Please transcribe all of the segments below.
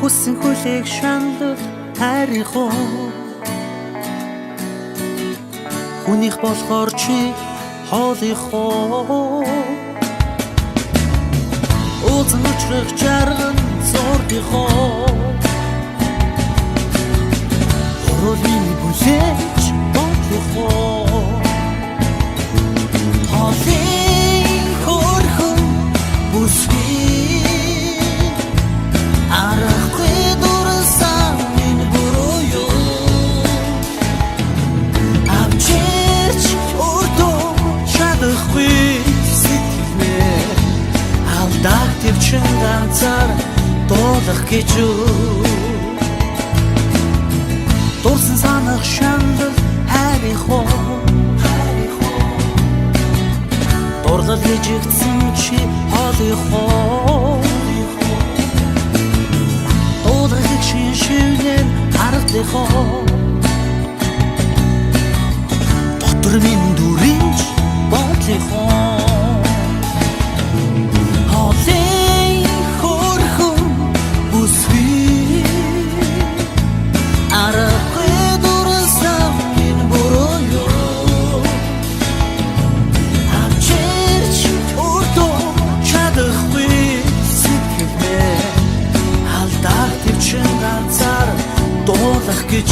хүссэн хүлээх шаналл хайрхоо хүнийх болохоор чи хоолихоо уулзсан учрах жаргал зургихоо Ролины бүлээж бодлохоо хоолын хөрхөн бүсгүй арахгүй дурсан энэ буруу авчирч өртөө чадахгүй сэтгэлээ алдаах төвчин ганцаар дуулах гэж Дурсан санах шаналл хайрхоо Дурлал гэж игдсэн чи хоолихоо Дуулахыг шиншүүлэн харагдахоо Дотор минь дүринч бодлихоо Хоолын хөрхөн бүсгүй дуулах гэж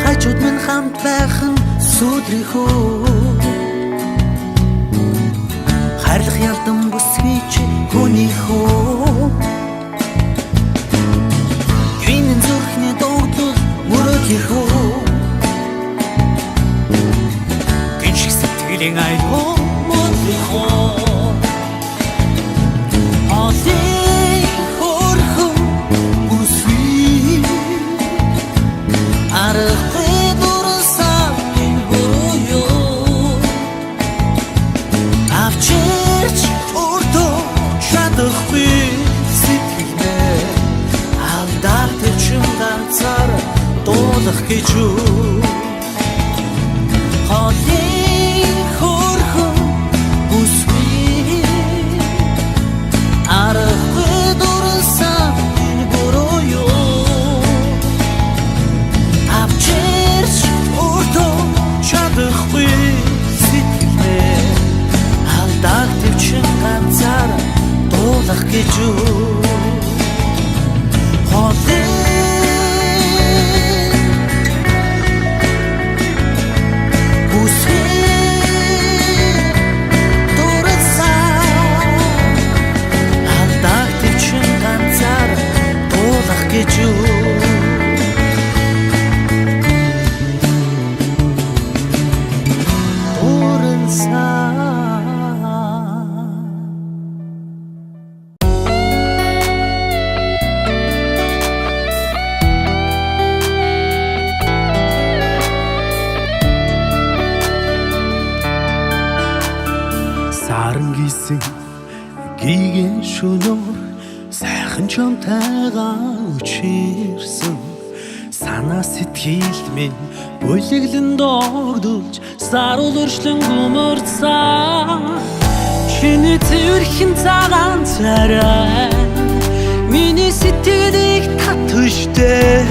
хажууд минь хамт байх нь сүдрихөө хайрлах ялдан бүсгүй чи хүнийхөө гинэн зүрхний дуудлал мөрөдлихөө гиншиг сэтгэлийн айлгоо мөдлихөө хоолын хөрхөн бүсгүй арахгүй дурсан энэ буруу авчирч өртөө чадахгүй сэтгэлээ алдаах төвчин ганцаар дуулах гэж хоолын хөрхөн бүсгүй арахгүй дурсан энэ буруу авчирч өртөө чадахгүй сэтгэлээ алдаах төвчин ганцаар дуулах гэж хоолын гиген шөнөөр сайхан чамтайгаа үчирсэн санаа сэтгэл минь бүлэглэн догдолж сарул өршлөн гүмөрцөн чиний цэвэрхэн цагаан царай миний сэтгэлийг татвштэй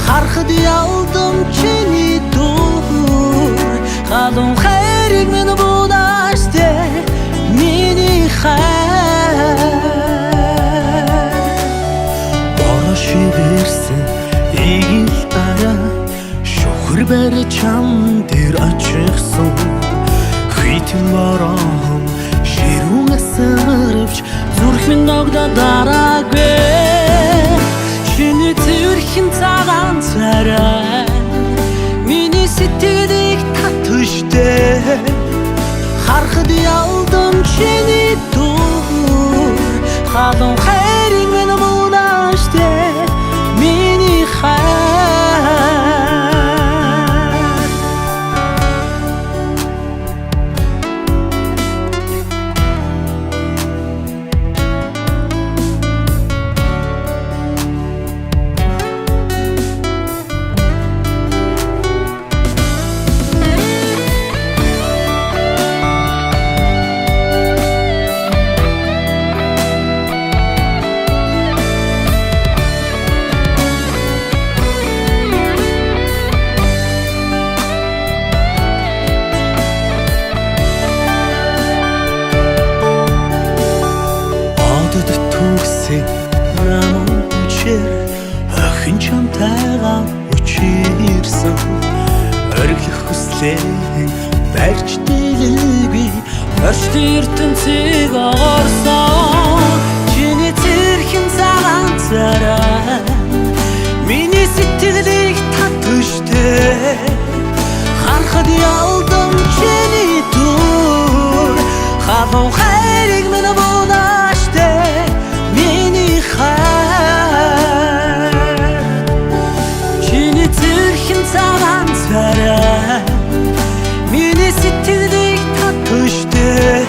харахад ялдам чиний дуур халуун хайрыг минь будааштай миний боршивэрсэн эгэл дараа шухар барь чам дээр очихсан хитэн борон ширүүн асарвч зүрх минь ногдоо дараагүй чиний цэвэрхэн цагаан царай миний сэтгэлийг татвштэй харахад ялдам чиний дуур халуун хайрыг минь будааштай миний хизээ барьж дийлгүй орч ертөнцийг огоорсон чиний цэрхэн цагаан царай миний сэтгэлийг татвштэй харахад ялдам чиний дүр халуун хайрыг минь бунааштай миний хайр чиний цэрхэн цагаан царай миний сэтгэлийг татвштэй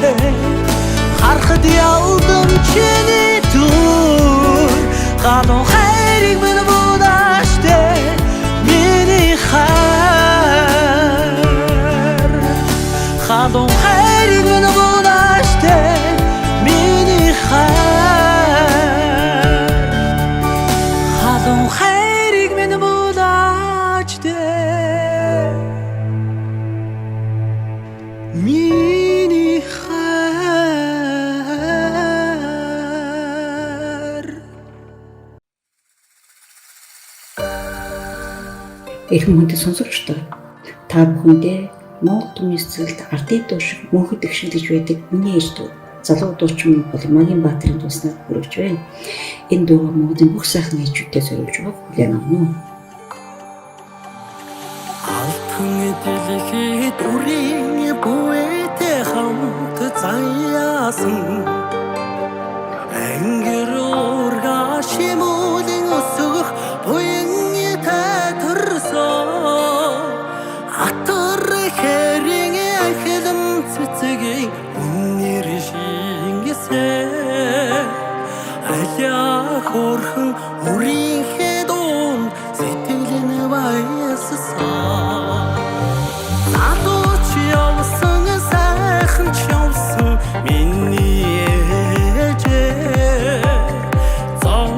харахад ялдам чиний дүр халуун хайрыг минь бунааштай миний хайр халуун хайрыг минь бунааштай миний хайр халуун хайрыг минь бунааштай миний хайр. Эрхэм хүндэт сонсогчдоо та бүхэндээ Монгол түмний цэцэрлэгт ардын дуу шиг мөнхөд гიშгэлж байдаг миний ээж дуу залуу дуучин Магийн Баатарын дууснаар хүргэж байна. Энэ дуу Монголын бүх сайхан ээжүүдтэй зориулж байгааг хүлээн авна уу. Алтан дэлхийд үрийн бүэтэй хамт заяасан ангир урга шимүүлэн өсөх буян татарсан атар хэрийн ахилм цэцгийн үнэр шингэсэн аля хорхон үрийн хэдүүн сэтгэлэн баяссан надууч явсан сайхан ч явсан миний ээжээ зан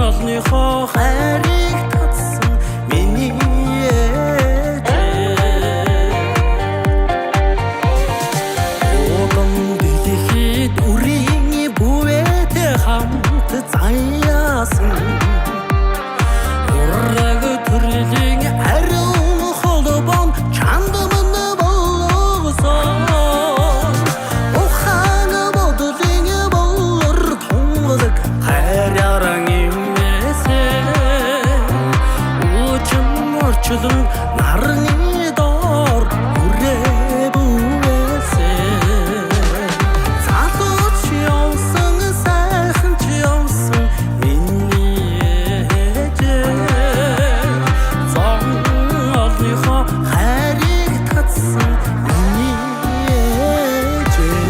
олныхоо хайрыг татсан миний ээжээ огом дэлхийд үрийн бүвэтэй хамт заяасан ураг төрлийн ариун холбон чандман болгосон ухаан бодлын болор тунгалаг хайрааран имээсээ үчим орчлон нарны доор хүрээ бүвээсээ залууч явсан сайхан ч явсан миний ээжээ зан олныхоо хайрыг татсан миний ээжээ.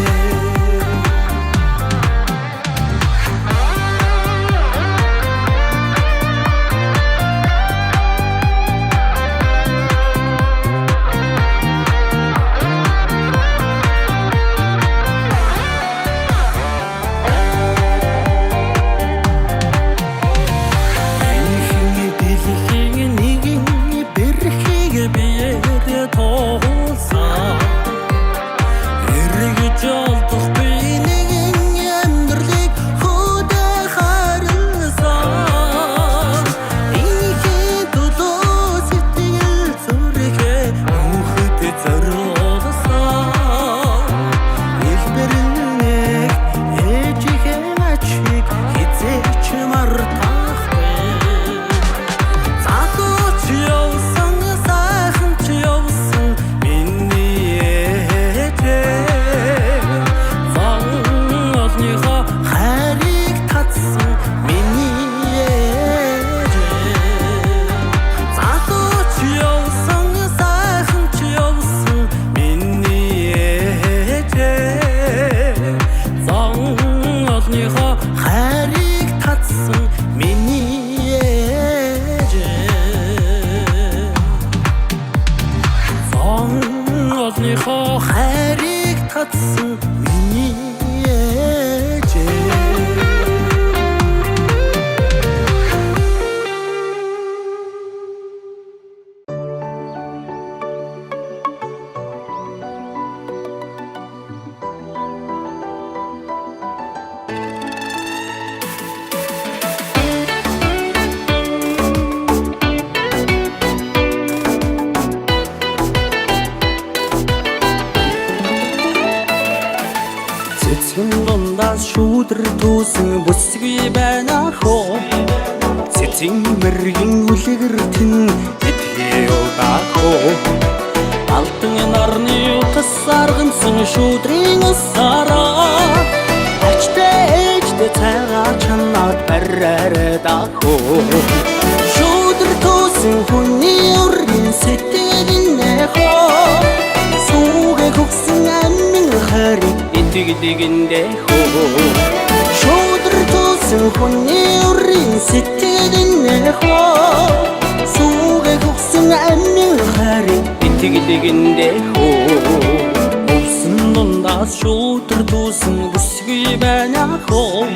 Энхийн дэлхийн нэгэн бэрхийг биеэр тоолсон эргэж олдох би нэгэн амьдралыг хөдөө харилсан энхийн төлөө сэтгэл зүрхээ мөнхөд зориулсан илбэрнэг ээжийнхээ ачиг хизээч мартахгүй залууч явсан сайхан ч явсан миний ээжээ зан олныхоо хайрыг татсан миний ээжээ залууч явсан сайхан ч явсан миний ээжээ зан олныхоо хайрыг татсан миний ээжээ зан олныхоо хайрыг татсан миний ээжээ. дүүсэн бүсгүй байна хөө цэцэн мэргэн үлгэртэн эдхээ удахөө алтан нарны утас аргансан шүүдрийн усараа ачтээждэ цагаан чанаад барраад ахөө шүүдэр туусан хүний урын сэтгэлэн нэхөө сүүгээ хөгсөн амин хариг итгэдэгэндээ хөө шүүдэр туусан хүний урын сэтгэлэн нэхөө сүүгээ хөгсөн амин хариг итгэдэгэндээ хөө өвсөн дундаас шүүдэр туусан бүсгүй байна хөө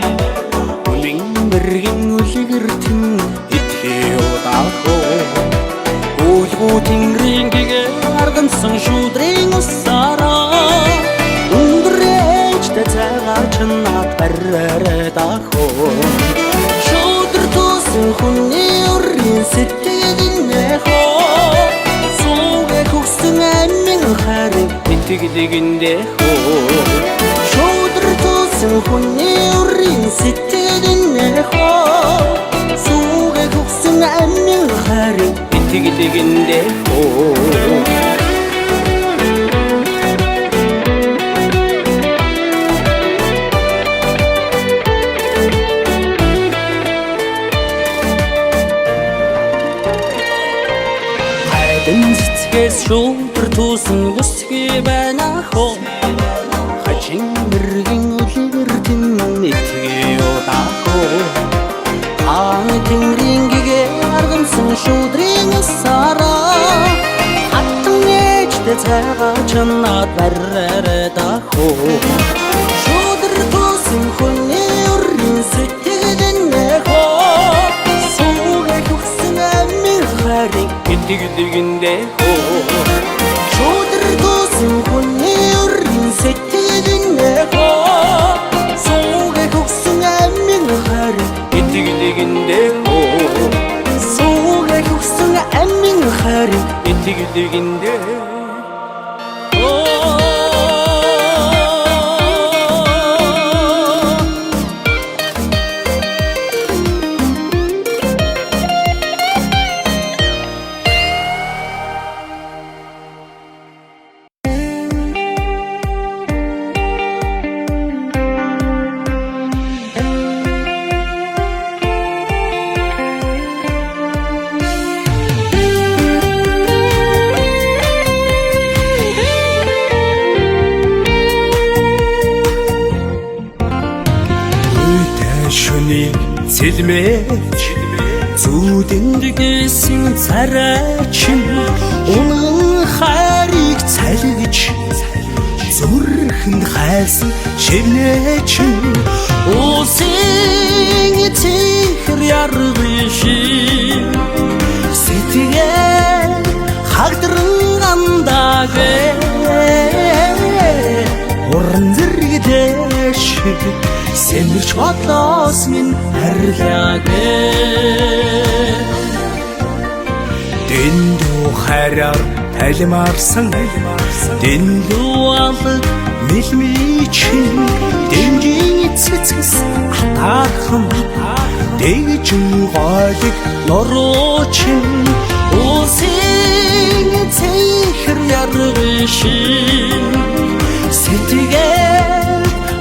үнэн мэргэн үлгэртэн итгэе удахөө үүлгүү тэнгэрийн гэгээ аргансан шүүдрийн усараа өндөрөөждө цагаан чанаад барраад ахөө шүүдэр туусан хүний урын сэтгэлэн нэхөө сүүгээ хөгсөн амин хариг итгэдэгэндээ хөө шүүдэр туусан хүний урын сэтгэлэн нэхөө сүүгээ хөгсөн амин хариг итгэдэгэндээ хөө цэцгээс шүүдэр туусан бүсгүй байна хөө хачин мэргэн үлгэртэн итгэе удахөө хаан тэнгэрийн гэгээ аргансан шүүдрийн усараа хатан ээждэ цагаан чанаад барраад ахөө шүүдэр туусан хүний урын сэтгэлэн нэхөө сүүгээ хөгсөн амин хариг итгэдэгэндээ хөө шүүдэр туусан хүний урын сэтгэлэн нэхөө сүүгээ хөгсөн амин хариг итгэдэгэндээ хөө сүүгээ хөгсөн амин хариг итгэдэгэндээ Цэлмэж зүудэнд гээсэн царайчин унан хайрыг цалгиж зүрхэнд хайсан шивнэчин уусын эцэгэр яргын шив сэтгэл хагдран андаагээ уран зэрэгтэй шиг сэмэрч бодлоос минь харьлаагээ дэндүү хараар талимаарсан дэндүү алг мэлмичин дэмжин цэцгэс атаархан дэгжин гоолыг норуучин уусын цэхэр яргын шив сэтгэл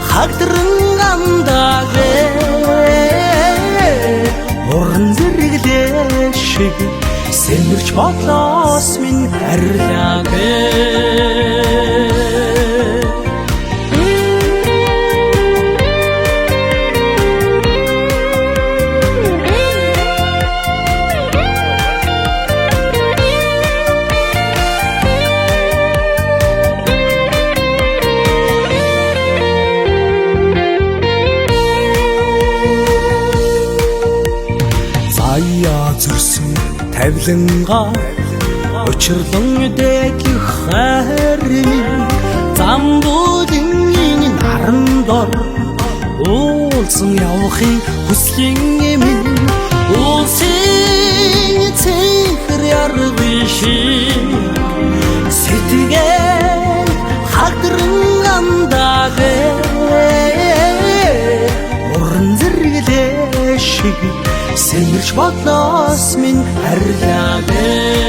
хагдран андаагээ уран зэрэглээ шиг сэмэрч бодлоос минь харьлаагээ зүрсэн тавиланга учирлан дэглэх хайр минь замбуудын наран дор уулсан явахын хүслийн минь уусын цэхэр яргын шив сэтгэл хагдран андаагээ шиг сэмэрч бодлоос минь арилаагээ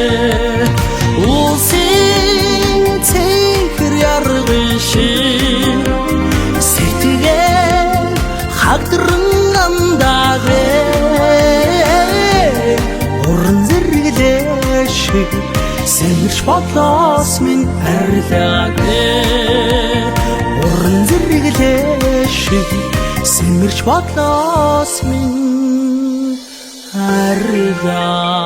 улсын цэнхэр яргын шиг сэтгэл хагдран амдаагээ уран зэрэглээ шиг сэмэрч бодлоос минь арилаагээ уран зэрэглээ шиг сэмэрч бодлоос минь арилаагээ